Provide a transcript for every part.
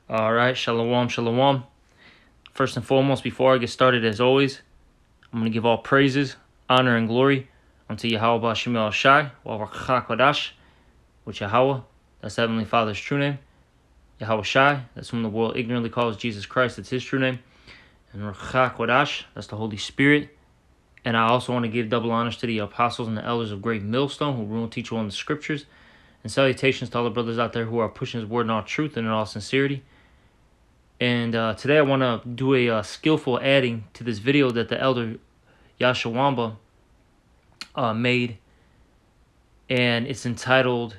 All right, shalom, shalom. First and foremost, before I get started, as always, I'm going to give all praises, honor, and glory unto Yahweh B'Shem El Shai, Kodash, which Yahweh, that's Heavenly Father's true name. Yahweh Shai, that's whom the world ignorantly calls Jesus Christ, that's his true name. And Kodash, that's the Holy Spirit. And I also want to give double honors to the apostles and the elders of Great Millstone who rule and teach on the scriptures. And salutations to all the brothers out there who are pushing his word in all truth and in all sincerity. And today I want to do a skillful adding to this video that the elder Yashawamba made. And it's entitled,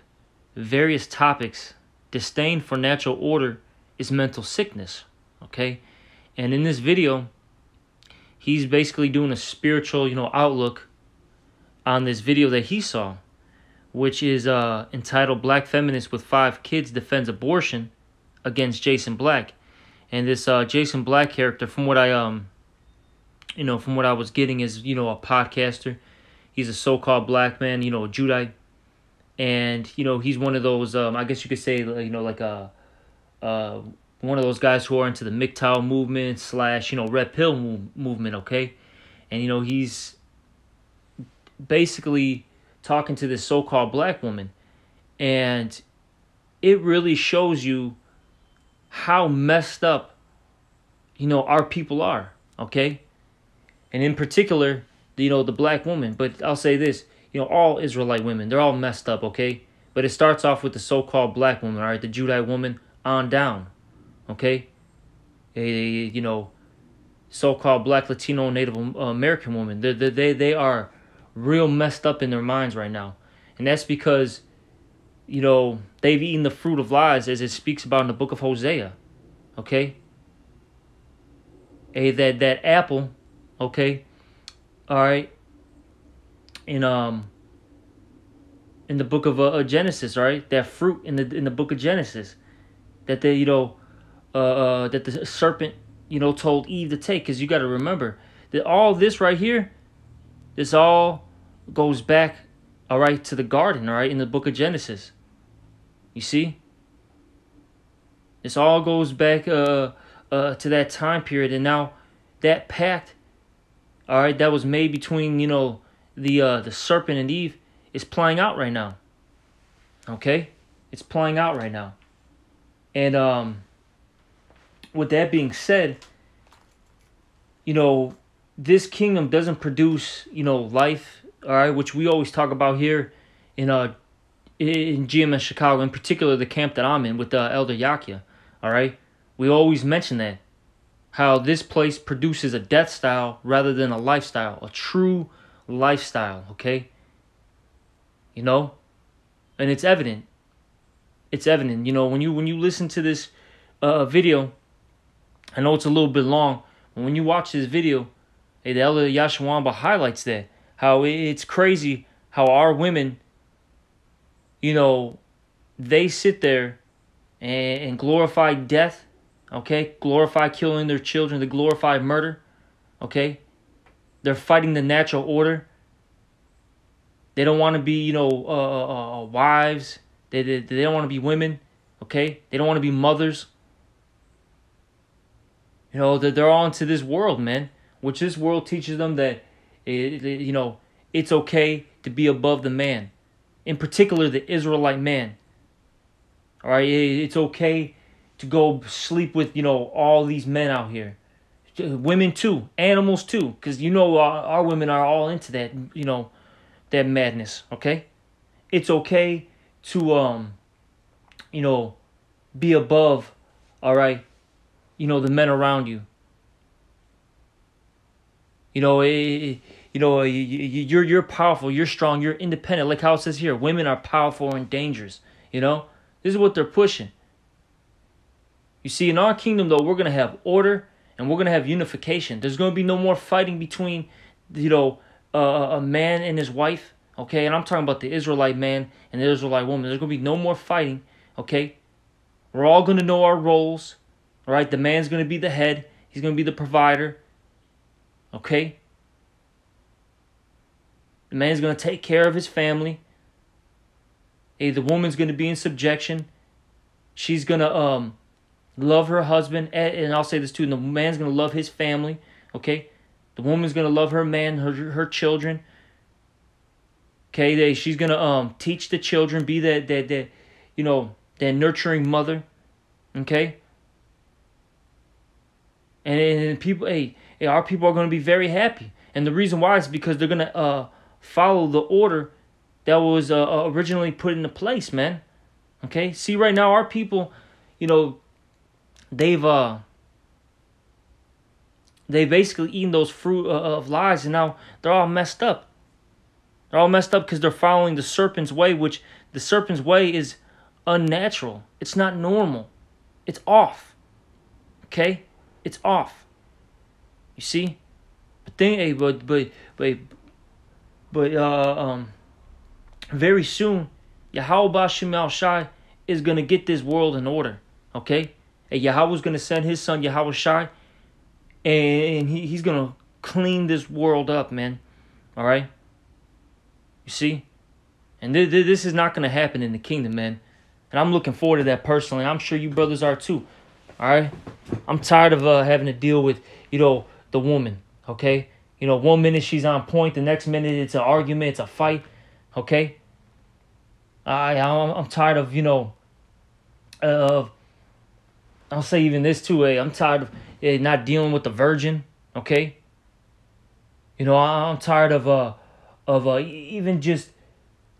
Various Topics. Disdain for Natural Order is Mental Sickness. Okay? And in this video, he's basically doing a spiritual, outlook on this video that he saw, which is entitled Black Feminist with 5 Kids Defends Abortion Against Jason Black. And this Jason Black character, from what I was getting, is, a podcaster. He's a so-called black man, a Judite. And, he's one of those, I guess you could say, like one of those guys who are into the MGTOW movement / Red Pill movement, okay? And, he's basically talking to this so-called black woman. And it really shows you how messed up, our people are, okay? And in particular, the black woman. But I'll say this, all Israelite women, they're all messed up, okay? But it starts off with the so-called black woman, all right? The Judite woman on down, okay? So-called black, Latino, Native American woman. They are real messed up in their minds right now. And that's because they've eaten the fruit of lies, as it speaks about in the book of Hosea. Okay? That apple, okay? All right. In the book of Genesis, all right? That fruit in the book of Genesis that that the serpent, told Eve to take, cuz you got to remember that all this right here, this all goes back, all right, to the garden, all right, in the book of Genesis. You see? This all goes back to that time period, and now that pact, all right, that was made between the serpent and Eve is playing out right now. Okay, it's playing out right now, and with that being said, this kingdom doesn't produce life, all right, which we always talk about here in GMS Chicago, in particular the camp that I'm in with Elder Yakia. All right, we always mention that, how this place produces a death style rather than a lifestyle, a true lifestyle. Okay, and it's evident. It's evident. When you listen to this video, I know it's a little bit long, but when you watch this video, the Elder Yashawamba highlights that, how it's crazy how our women, they sit there and glorify death, okay? Glorify killing their children, they glorify murder, okay? They're fighting the natural order. They don't want to be, wives. They don't want to be women, okay? They don't want to be mothers. They're all into this world, man, which this world teaches them that, it's okay to be above the man, in particular the Israelite man. All right, it's okay to go sleep with, all these men out here. Women too, animals too, because our women are all into that, that madness, okay? It's okay to, be above, all right, the men around you. You're powerful, you're strong, you're independent. Like how it says here, women are powerful and dangerous, This is what they're pushing. You see, in our kingdom, though, we're going to have order and we're going to have unification. There's going to be no more fighting between, a man and his wife, okay? And I'm talking about the Israelite man and the Israelite woman. There's going to be no more fighting, okay? We're all going to know our roles, all right? The man's going to be the head. He's going to be the provider, okay? The man's going to take care of his family. Hey, the woman's going to be in subjection. She's going to love her husband, and I'll say this too, and the man's going to love his family, okay? The woman's going to love her man, her children, okay? She's going to teach the children, be that that nurturing mother, okay? And people, our people are going to be very happy. And the reason why is because they're going to follow the order that was originally put into place, man. Okay? See, right now, our people, they've basically eaten those fruit of lies, and now they're all messed up. They're all messed up because they're following the serpent's way, which the serpent's way is unnatural. It's not normal. It's off. Okay? It's off. You see? But very soon, Yahweh Shemel Shai is going to get this world in order. Okay? And Yahweh's going to send his son, Yahweh Shai, and he's going to clean this world up, man. All right? You see? And this is not going to happen in the kingdom, man. And I'm looking forward to that personally. I'm sure you brothers are too. All right? I'm tired of having to deal with, the woman. Okay? 1 minute she's on point. The next minute it's an argument. It's a fight. Okay? I'm tired of, I'll say even this too. I'm tired of not dealing with the virgin. Okay? I'm tired of even just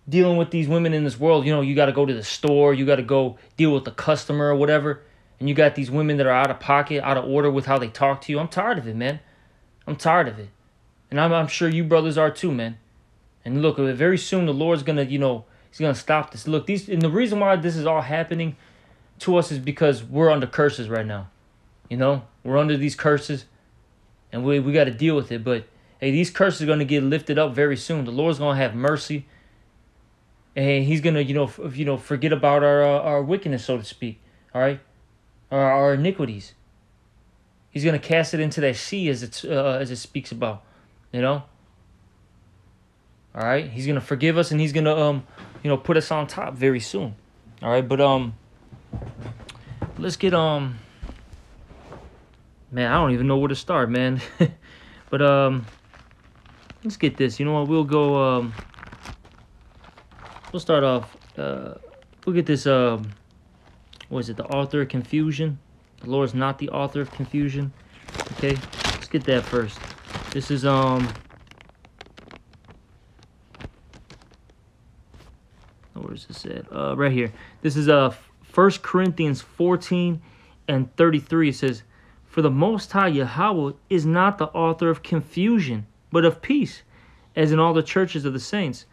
dealing with these women in this world. You got to go to the store. You got to go deal with the customer or whatever. And you got these women that are out of pocket, out of order with how they talk to you. I'm tired of it, man. I'm tired of it. And I'm sure you brothers are too, man. And look, very soon the Lord's going to, he's going to stop this. Look, and the reason why this is all happening to us is because we're under curses right now. We're under these curses. And we got to deal with it. But, hey, these curses are going to get lifted up very soon. The Lord's going to have mercy. And he's going to, forget about our wickedness, so to speak. All right? Our iniquities. He's going to cast it into that sea as it speaks about. All right? He's going to forgive us, and he's going to put us on top very soon. All right? But let's get man, I don't even know where to start, man. But let's get this. You know what? We'll go we'll start off we'll get this what is it? The author of confusion. The Lord is not the author of confusion. Okay? Let's get that first. This is where is this at? Right here. This is 1 Corinthians 14 and 33. It says, "For the Most High Yahweh is not the author of confusion, but of peace, as in all the churches of the saints."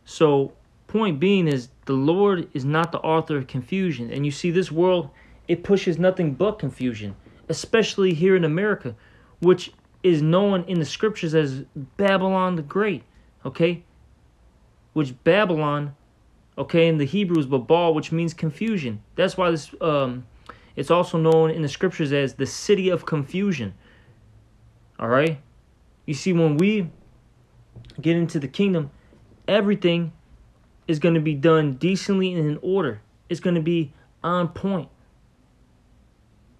So, point being is the Lord is not the author of confusion. And you see, this world, it pushes nothing but confusion, especially here in America, which is known in the scriptures as Babylon the Great, okay? Which Babylon, okay, in the Hebrew is Babal, which means confusion. That's why this it's also known in the scriptures as the city of confusion. All right? You see, when we get into the kingdom, everything is going to be done decently and in order. It's going to be on point.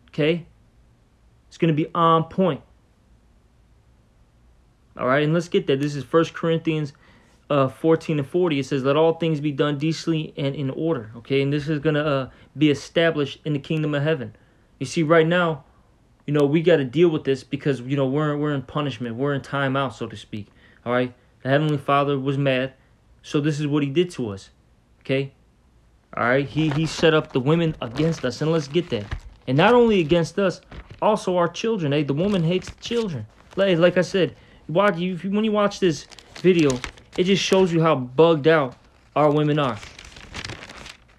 Okay? It's going to be on point. All right, and let's get that. This is 1 Corinthians 14 and 40. It says, "Let all things be done decently and in order." Okay, and this is going to be established in the kingdom of heaven. You see, right now, we got to deal with this because, we're in punishment. We're in timeout, so to speak. All right, the Heavenly Father was mad, so this is what he did to us. Okay, all right, he set up the women against us, and let's get that. And not only against us, also our children. Hey, the woman hates the children. Like I said, when you watch this video, it just shows you how bugged out our women are.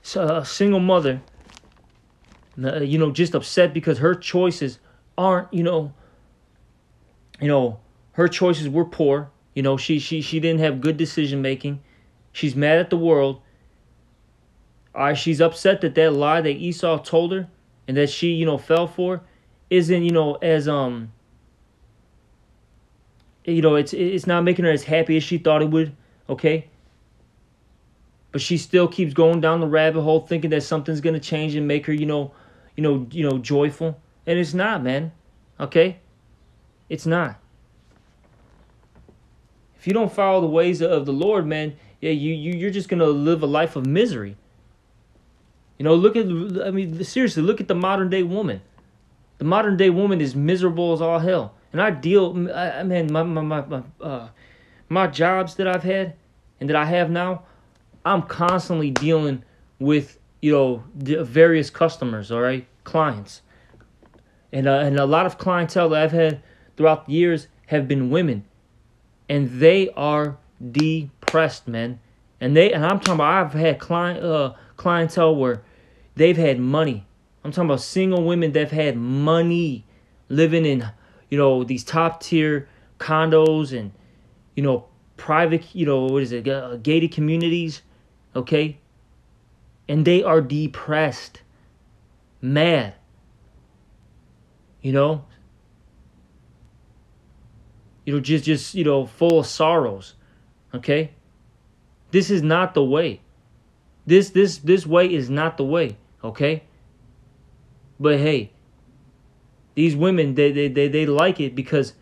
So a single mother, just upset because her choices aren't, her choices were poor. She didn't have good decision making. She's mad at the world. All right, she's upset that lie that Esau told her and that she, fell for, isn't, as it's not making her as happy as she thought it would. Okay, but she still keeps going down the rabbit hole, thinking that something's gonna change and make her, joyful. And it's not, man. Okay? It's not. If you don't follow the ways of the Lord, man, yeah, you're just gonna live a life of misery. Seriously, look at the modern day woman. The modern day woman is miserable as all hell. And man, my jobs that I've had and that I have now, I'm constantly dealing with the various customers, all right, clients, and a lot of clientele that I've had throughout the years have been women, and they are depressed, man. And I'm talking about, I've had clientele where they've had money. I'm talking about single women that've had money, living in these top tier condos and private gated communities, okay? And they are depressed, mad, just full of sorrows, okay? This is not the way. This way is not the way, okay? But hey, these women, they like it because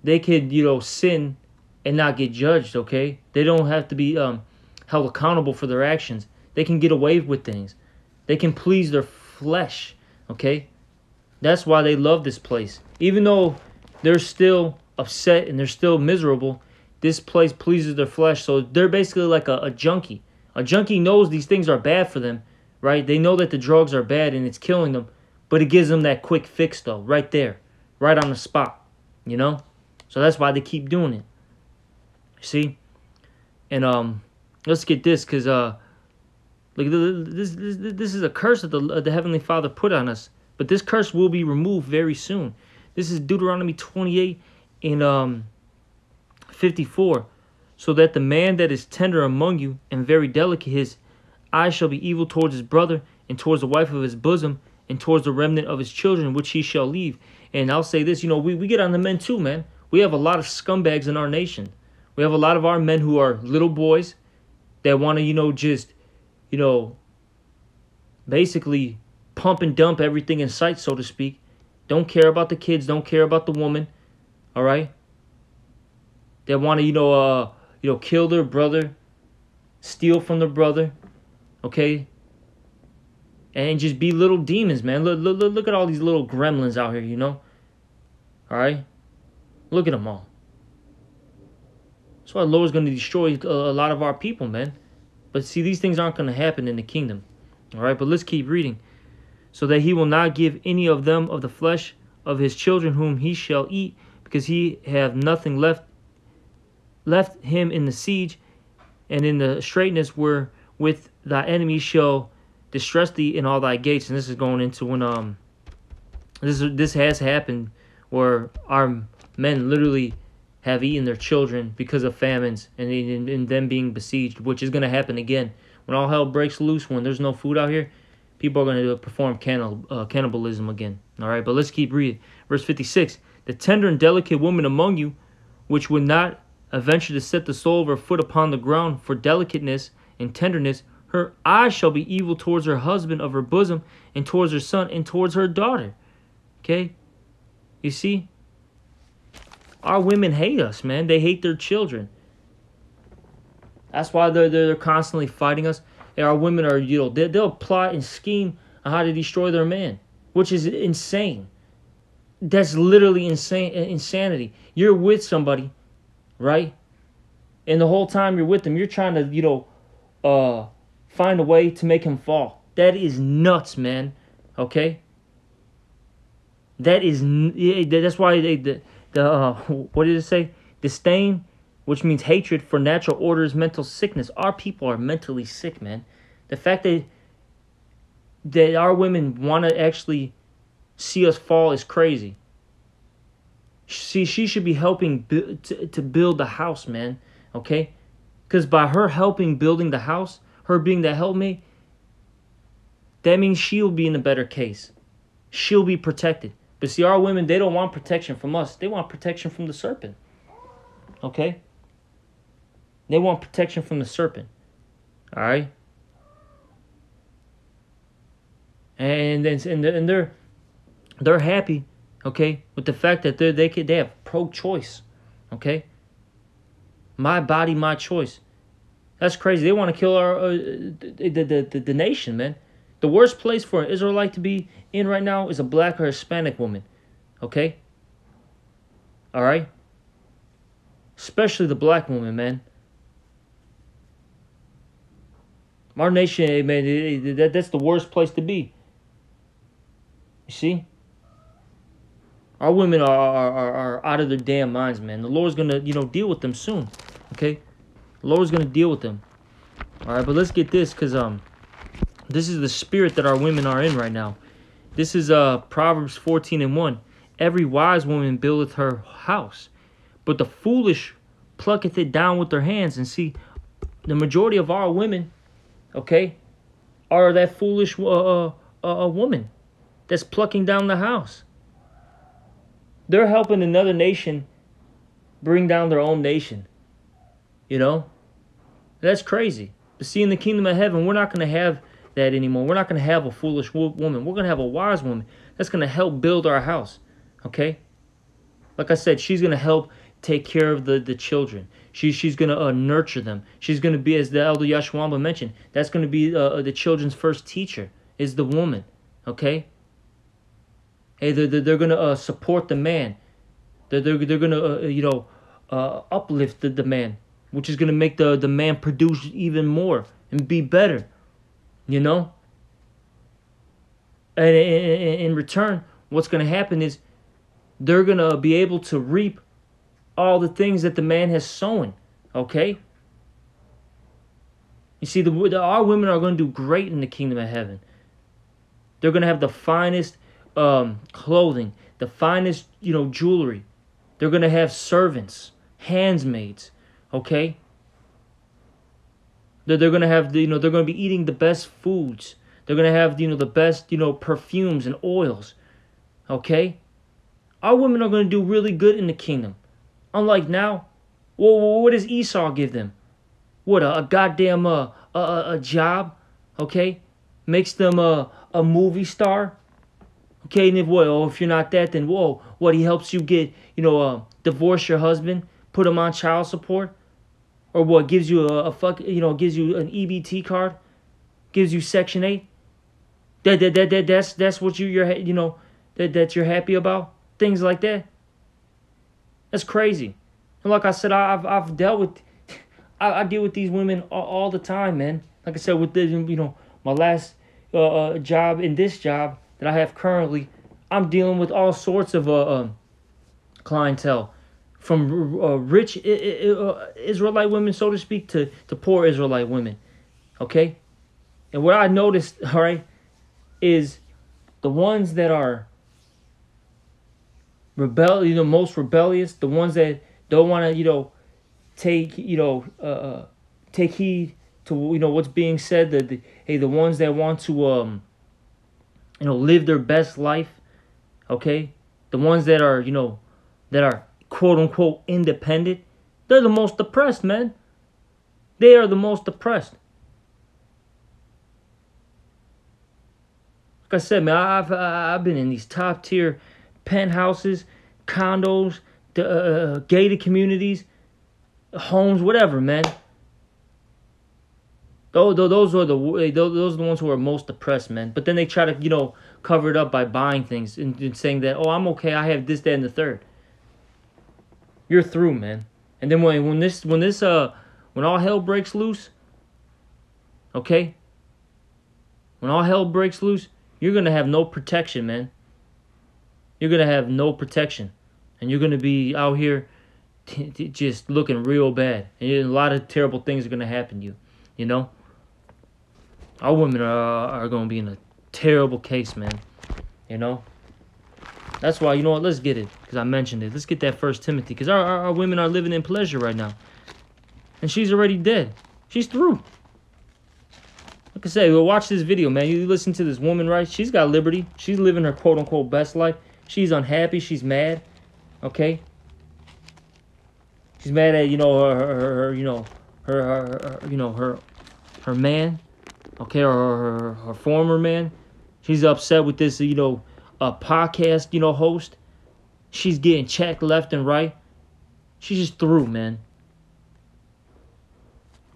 they could sin and not get judged, okay? They don't have to be held accountable for their actions. They can get away with things. They can please their flesh, okay? That's why they love this place. Even though they're still upset and they're still miserable, this place pleases their flesh. So they're basically like a junkie. A junkie knows these things are bad for them, right? They know that the drugs are bad and it's killing them, but it gives them that quick fix, though, right there, right on the spot, So that's why they keep doing it. See? And let's get this, because this is a curse that the Heavenly Father put on us, but this curse will be removed very soon. This is Deuteronomy 28 and 54. So that the man that is tender among you and very delicate, his eye shall be evil towards his brother, and towards the wife of his bosom, and towards the remnant of his children, which he shall leave. And I'll say this, we get on the men too, man. We have a lot of scumbags in our nation. We have a lot of our men who are little boys that want to, basically pump and dump everything in sight, so to speak. Don't care about the kids, don't care about the woman, all right? They want to, kill their brother, steal from their brother, okay? And just be little demons, man. Look at all these little gremlins out here, All right? Look at them all. That's why the Lord's going to destroy a lot of our people, man. But see, these things aren't going to happen in the kingdom. All right? But let's keep reading. So that he will not give any of them of the flesh of his children whom he shall eat, because he have nothing left him in the siege, and in the straightness wherewith thy enemies shall distress thee in all thy gates. And this is going into when this has happened, where our men literally have eaten their children because of famines and them being besieged, which is going to happen again. When all hell breaks loose, when there's no food out here, people are going to perform cannibalism again. All right, but let's keep reading. Verse 56, the tender and delicate woman among you, which would not venture to set the sole of her foot upon the ground for delicateness and tenderness, her eye shall be evil towards her husband of her bosom, and towards her son, and towards her daughter. Okay? You see? Our women hate us, man. They hate their children. That's why they're constantly fighting us. And our women are, they'll plot and scheme on how to destroy their man, which is insane. That's literally insanity. You're with somebody, right? And the whole time you're with them, you're trying to, find a way to make him fall. That is nuts, man. Okay? That's why what did it say? Disdain, which means hatred for natural order, is mental sickness. Our people are mentally sick, man. The fact that our women want to actually see us fall is crazy. See, she should be helping to build the house, man. Okay? Because by her helping building the house, her being the helpmate, that means she'll be in a better case. She'll be protected. But see, our women, they don't want protection from us. They want protection from the serpent. Okay? They want protection from the serpent. Alright? and they're happy, okay, with the fact that they have pro-choice, okay. My body, my choice. That's crazy. They want to kill our the nation, man. The worst place for an Israelite to be in right now is a black or Hispanic woman, okay. All right. Especially the black woman, man. Our nation, man, that's the worst place to be. You see? Our women are out of their damn minds, man. The Lord's going to, deal with them soon. Okay? The Lord's going to deal with them. All right, but let's get this, because this is the spirit that our women are in right now. This is Proverbs 14:1. Every wise woman buildeth her house, but the foolish plucketh it down with their hands. And see, the majority of our women, okay, are that foolish woman that's plucking down the house. They're helping another nation bring down their own nation. You know? That's crazy. But see, in the kingdom of heaven, we're not going to have that anymore. We're not going to have a foolish woman. We're going to have a wise woman that's going to help build our house. Okay? Like I said, she's going to help take care of the children. She's going to nurture them. She's going to be, as the elder Yashwamba mentioned, that's going to be the children's first teacher, is the woman. Okay? Hey, they're going to support the man. They're going to, uplift the man, which is going to make the man produce even more and be better, you know? And in return, what's going to happen is they're going to be able to reap all the things that the man has sown, okay? You see, our women are going to do great in the kingdom of heaven. They're going to have the finest clothing, the finest, jewelry. They're going to have servants, handsmaids, okay? They're going to have, they're going to be eating the best foods. They're going to have, the best, perfumes and oils, okay? Our women are going to do really good in the kingdom. Unlike now, well, what does Esau give them? What, a goddamn a job, okay? Makes them a movie star. Okay, and if you're not that, then what? He helps you get, divorce your husband, put him on child support, or what? Gives you gives you an EBT card, gives you Section 8. That's what that you're happy about. Things like that. That's crazy. And like I said, I've dealt with, I deal with these women all the time, man. Like I said, with my last job and this job that I have currently, I'm dealing with all sorts of clientele, from rich Israelite women, so to speak, to poor Israelite women. Okay? And what I noticed, all right, is the ones that are most rebellious, the ones that don't want to, take heed to, what's being said, the ones that want to, live their best life, okay? The ones that are, that are quote unquote independent, they're the most oppressed, man. They are the most oppressed. Like I said, man, I've been in these top tier penthouses, condos, gated communities, homes, whatever, man. Those are the ones who are most depressed, man. But then they try to, cover it up by buying things and saying that, oh, I'm okay, I have this, that, and the third. You're through, man. And then when all hell breaks loose, okay? When all hell breaks loose, you're gonna have no protection, man. You're gonna have no protection, and you're gonna be out here just looking real bad, and a lot of terrible things are gonna happen to you. Our women are gonna be in a terrible case, man. That's why, let's get it, because I mentioned it. Let's get that 1 Timothy, because our women are living in pleasure right now, and she's already dead. She's through. Like I say, watch this video, man. You listen to this woman, right? She's got liberty. She's living her quote unquote best life. She's unhappy. She's mad. Okay. She's mad at her man. Okay, or her former man. She's upset with this, podcast, host. She's getting checked left and right. She's just through, man.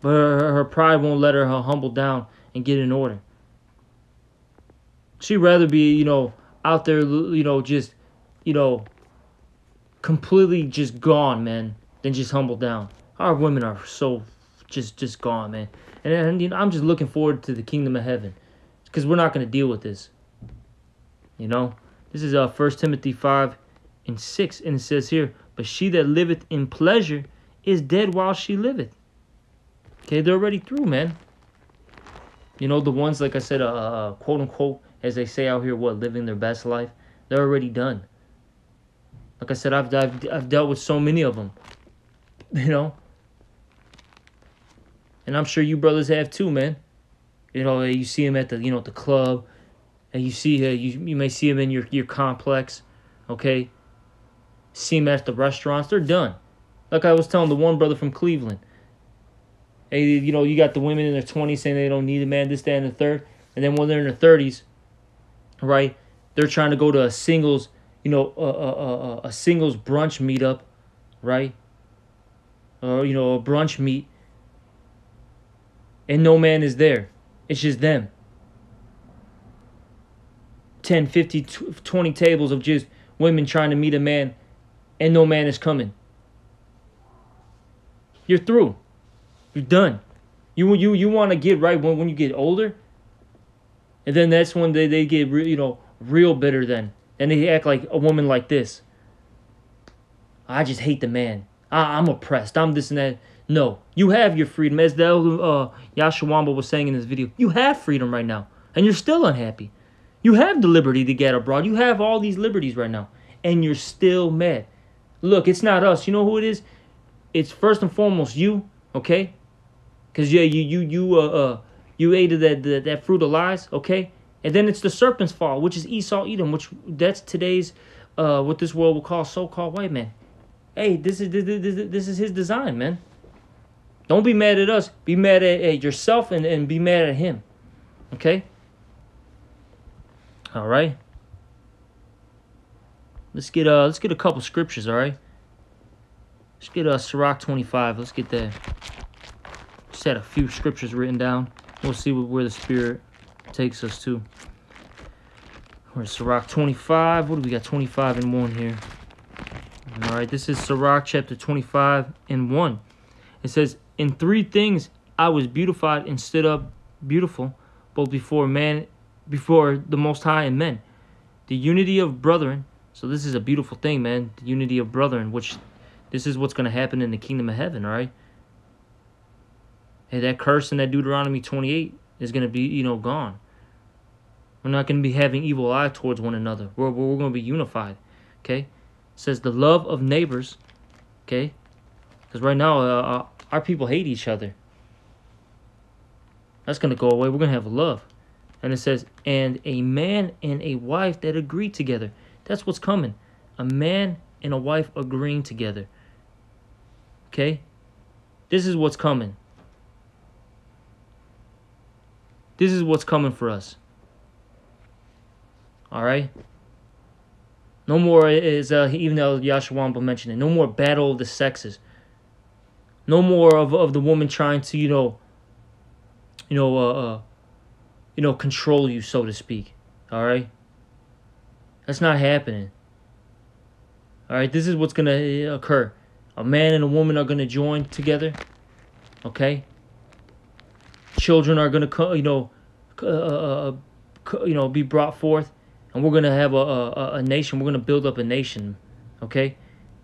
But her pride won't let her humble down and get in order. She'd rather be, out there, just, completely just gone, man, than just humble down. Our women are so just gone, man. And I'm just looking forward to the kingdom of heaven, because we're not going to deal with this. This is 1 Timothy 5:6, and it says here, but she that liveth in pleasure is dead while she liveth. Okay, they're already through, man. The ones, like I said, quote unquote, as they say out here, living their best life, they're already done. Like I said, I've dealt with so many of them, and I'm sure you brothers have too, man. You see them at the at the club, and you may see them in your complex, okay. See them at the restaurants. They're done. Like I was telling the one brother from Cleveland. Hey, you got the women in their 20s saying they don't need a man, this, that, and the third. And then when they're in their 30s, right, they're trying to go to a singles, a singles brunch meetup, right? Or, a brunch meet. And no man is there. It's just them. 10, 50, 20 tables of just women trying to meet a man, and no man is coming. You're through. You're done. You want to get right when you get older, and then that's when they get real bitter. Then they act like a woman like this. I just hate the man. I'm oppressed. I'm this and that. No, you have your freedom, as the elder Yashawamba was saying in this video. You have freedom right now, and you're still unhappy. You have the liberty to get abroad. You have all these liberties right now, and you're still mad. Look, it's not us. You know who it is? It's first and foremost you, okay? Because you ate of that fruit of lies, okay? And then it's the serpent's fault, which is Esau, Edom, that's today's what this world will call so-called white man. Hey, this is his design, man. Don't be mad at us. Be mad at yourself and be mad at him, okay? All right. Let's get a couple scriptures, all right? Let's get Sirach 25. Let's get that. Just had a few scriptures written down. We'll see where the Spirit takes us to. We're at Sirach 25. What do we got? 25 and 1 here. All right, this is Sirach chapter 25 and 1. It says, in 3 things I was beautified and stood up beautiful, both before the Most High and men. The unity of brethren. So this is a beautiful thing, man. The unity of brethren, which this is what's going to happen in the kingdom of heaven, all right? Hey, that curse in that Deuteronomy 28 is going to be, gone. We're not going to be having evil eye towards one another. We're going to be unified, okay? It says the love of neighbors, okay? Because right now, our people hate each other. That's going to go away. We're going to have love. And it says, and a man and a wife that agree together. That's what's coming. A man and a wife agreeing together. Okay? This is what's coming. This is what's coming for us. All right? No more, even though Yashawamba mentioned it, no more battle of the sexes. No more of the woman trying to, control you, so to speak. All right? That's not happening. All right? This is what's going to occur. A man and a woman are going to join together. Okay? Children are going to, be brought forth. And we're going to have a nation. We're going to build up a nation. Okay?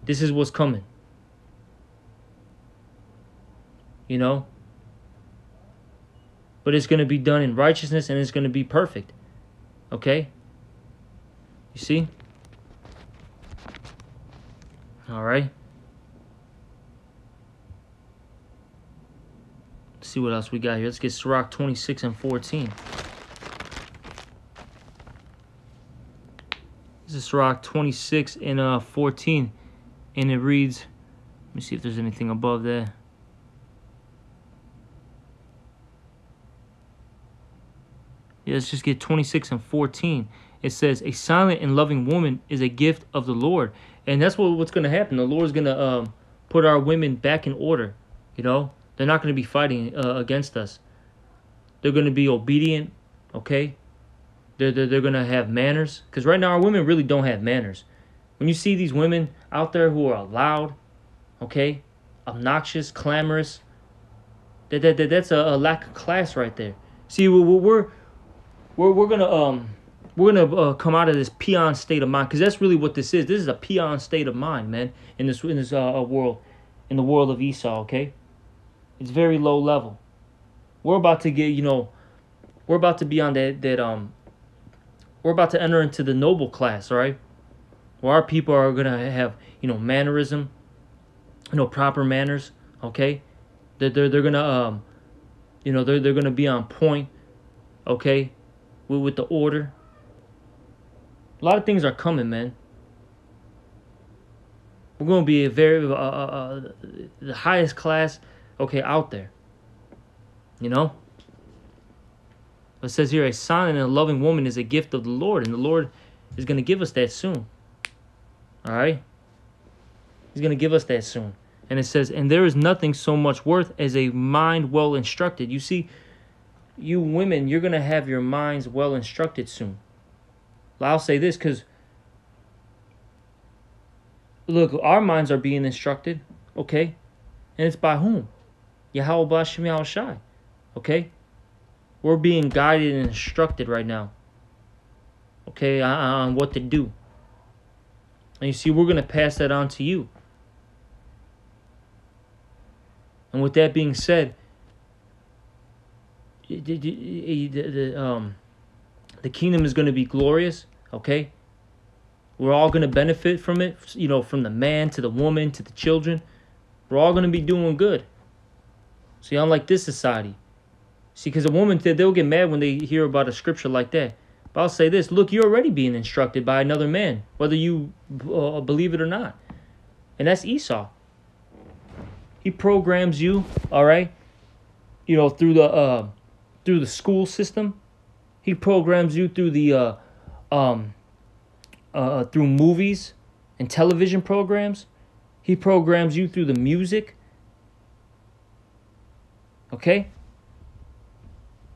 This is what's coming. But it's going to be done in righteousness and it's going to be perfect. Okay? You see? All right. Let's see what else we got here. Let's get Sirach 26 and 14. This is Sirach 26 and 14. And it reads, let me see if there's anything above that. Yeah, let's just get 26 and 14. It says, a silent and loving woman is a gift of the Lord. And that's what's going to happen. The Lord's going to put our women back in order. You know, they're not going to be fighting against us. They're going to be obedient, okay? They're going to have manners. Because right now our women really don't have manners. When you see these women out there who are loud, okay, obnoxious, clamorous, that's a lack of class right there. See, we're gonna come out of this peon state of mind, because that's really what this is. This is a peon state of mind, man. In this world, in the world of Esau, okay, it's very low level. We're about to get, we're about to be on we're about to enter into the noble class, all right, where our people are gonna have, mannerism, proper manners, okay. They're gonna they're gonna be on point, okay, with the order. A lot of things are coming, man. We're gonna be a very the highest class, okay, out there. It says here, a silent and a loving woman is a gift of the Lord, and the Lord is gonna give us that soon. All right, He's gonna give us that soon. And it says, and there is nothing so much worth as a mind well instructed. You see, you women, you're going to have your minds well instructed soon. I'll say this because, look, our minds are being instructed, okay? And it's by whom? Yahweh B'Shem Yahweh Shai, okay? We're being guided and instructed right now, okay, on what to do. And you see, we're going to pass that on to you. And with that being said, the kingdom is going to be glorious, okay? We're all going to benefit from it, from the man to the woman to the children. We're all going to be doing good. See, unlike this society. See, because a woman, they'll get mad when they hear about a scripture like that. But I'll say this, look, you're already being instructed by another man, whether you believe it or not. And that's Esau. He programs you, all right, through the school system. He programs you through the through movies and television programs. He programs you through the music. Okay?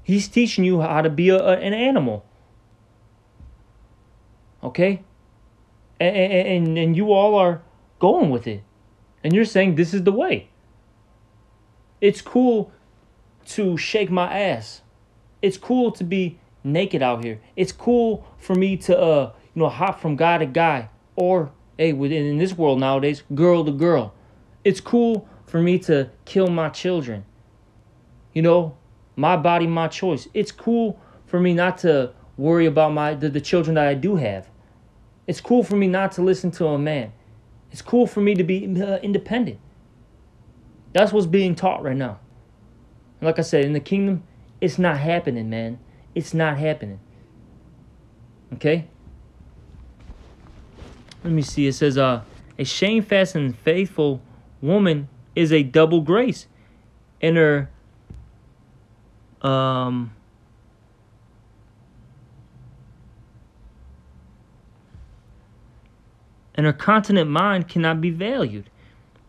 He's teaching you how to be an animal. Okay? And you all are going with it. And you're saying this is the way. It's cool to shake my ass. It's cool to be naked out here. It's cool for me to hop from guy to guy, or in this world nowadays, girl to girl. It's cool for me to kill my children. My body, my choice. It's cool for me not to worry about the children that I do have. It's cool for me not to listen to a man. It's cool for me to be independent. That's what's being taught right now. And like I said, in the kingdom, it's not happening, man. It's not happening. Okay? Let me see. It says, a shamefast and faithful woman is a double grace. And her continent mind cannot be valued.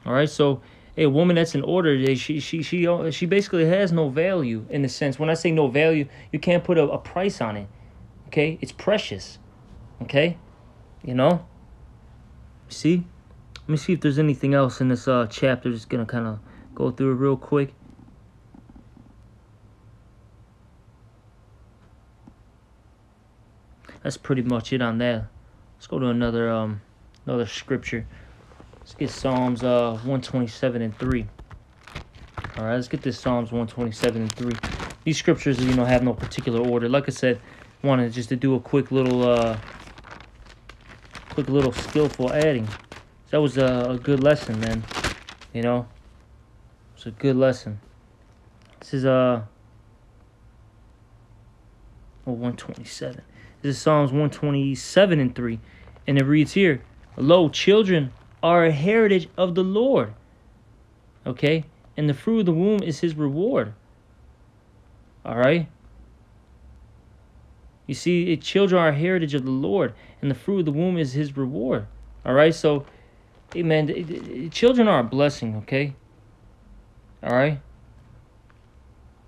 All right, so a woman that's in order, she basically has no value in a sense. When I say no value, you can't put a price on it. Okay, it's precious. Okay, See, let me see if there's anything else in this chapter. Just gonna kind of go through it real quick. That's pretty much it on that. Let's go to another scripture. Let's get Psalms 127 and 3. All right, let's get this Psalms 127 and 3. These scriptures, have no particular order. Like I said, wanted just to do a quick little skillful adding. That was a good lesson, man. It's a good lesson. This is 127. This is Psalms 127 and 3, and it reads here, "Lo, children are a heritage of the Lord." Okay? And the fruit of the womb is his reward. All right? You see, children are a heritage of the Lord, and the fruit of the womb is his reward. All right, so, hey, man, children are a blessing, okay? All right?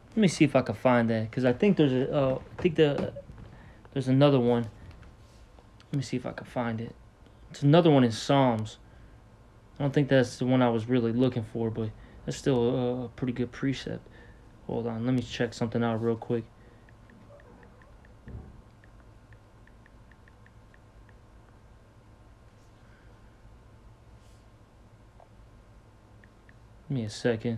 Let me see if I can find that, because I think there's another one. Let me see if I can find it. It's another one in Psalms. I don't think that's the one I was really looking for, but that's still a pretty good precept. Hold on, let me check something out real quick. Give me a second.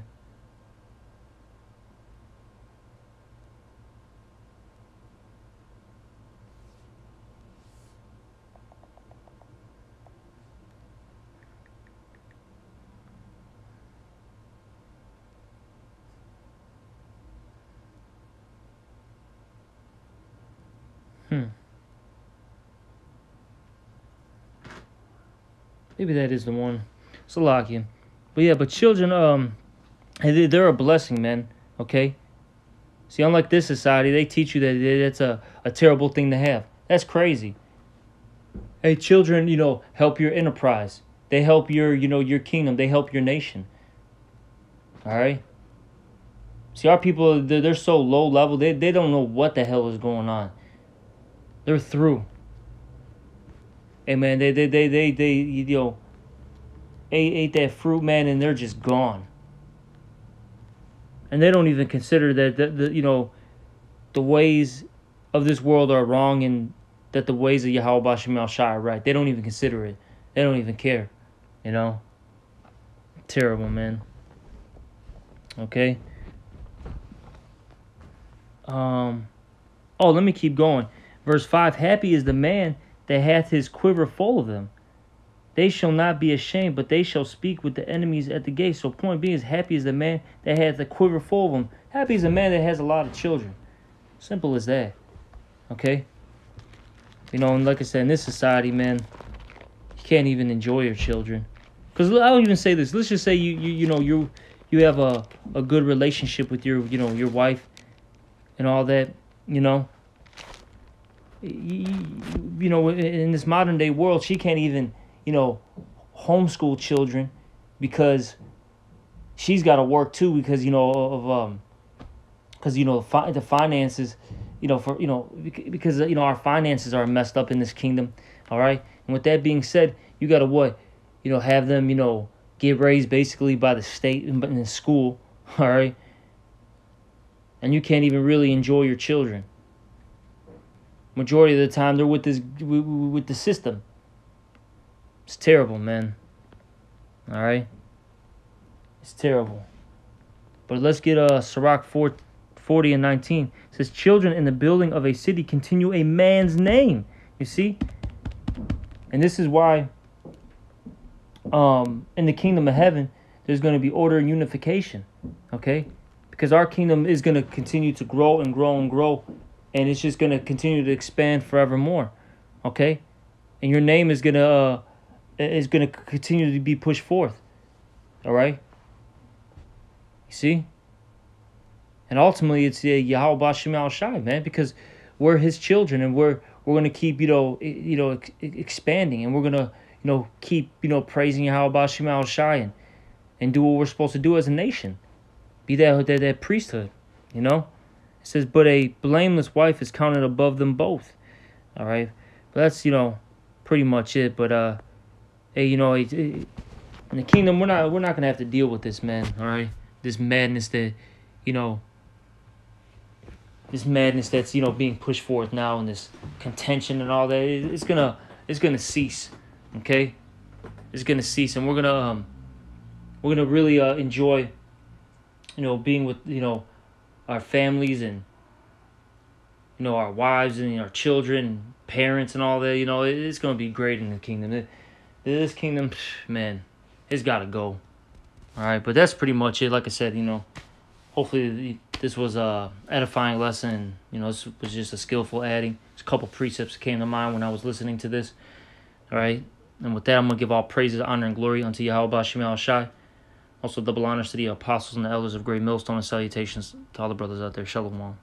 Maybe that is the one. Salakia. But yeah, but children, they're a blessing, man. Okay? See, unlike this society, they teach you that that's a terrible thing to have. That's crazy. Hey, children, help your enterprise. They help your kingdom. They help your nation. All right? See, our people, they're so low level, they don't know what the hell is going on. They're through. Hey, man, they ate that fruit, man, and they're just gone. And they don't even consider that the ways of this world are wrong, and that the ways of Yahweh B'Shem El Shai are right. They don't even consider it. They don't even care. Terrible, man. Okay. Let me keep going. Verse 5, happy is the man that hath his quiver full of them. They shall not be ashamed, but they shall speak with the enemies at the gate. So point being is, happy is the man that has the quiver full of them. Happy is the man that has a lot of children. Simple as that. Okay? And like I said, in this society, man, you can't even enjoy your children. Because I'll even say this. Let's just say you have a good relationship with your wife and all that, in this modern day world, she can't even, homeschool children, because she's got to work too, because the finances, because our finances are messed up in this kingdom. All right, and with that being said, you got to have them get raised basically by the state in the school. All right, and you can't even really enjoy your children. Majority of the time, they're with the system. It's terrible, man. All right? It's terrible. But let's get Sirach 40 and 19. It says, children in the building of a city continue a man's name. You see? And this is why in the kingdom of heaven, there's going to be order and unification. Okay? Because our kingdom is going to continue to grow and grow and grow. And it's just going to continue to expand forevermore. Okay? And your name is going to continue to be pushed forth. All right? You see? And ultimately, it's Yahweh B'Shem El Shai, man, because we're his children, and we're going to keep, expanding, and we're going to, keep, praising Yahweh B'Shem El Shai, and do what we're supposed to do as a nation. Be that priesthood, It says, but a blameless wife is counted above them both. All right? But that's, pretty much it. But, hey, in the kingdom, we're not going to have to deal with this, man. All right? This madness that, this madness that's, being pushed forth now, and this contention and all that, it's gonna cease. Okay? It's gonna cease, and we're gonna really enjoy, being with, our families, and our wives, and our children, and parents, and all that. It's gonna be great in the kingdom. This kingdom, man, it's gotta go. All right, but that's pretty much it. Like I said, hopefully this was a edifying lesson. This was just a skillful adding. There's a couple precepts that came to mind when I was listening to this. All right, and with that, I'm gonna give all praises, honor, and glory unto Yahweh B'Shem El Shai. Also, double honors to the apostles and the elders of Great Millstone, and salutations to all the brothers out there. Shalom.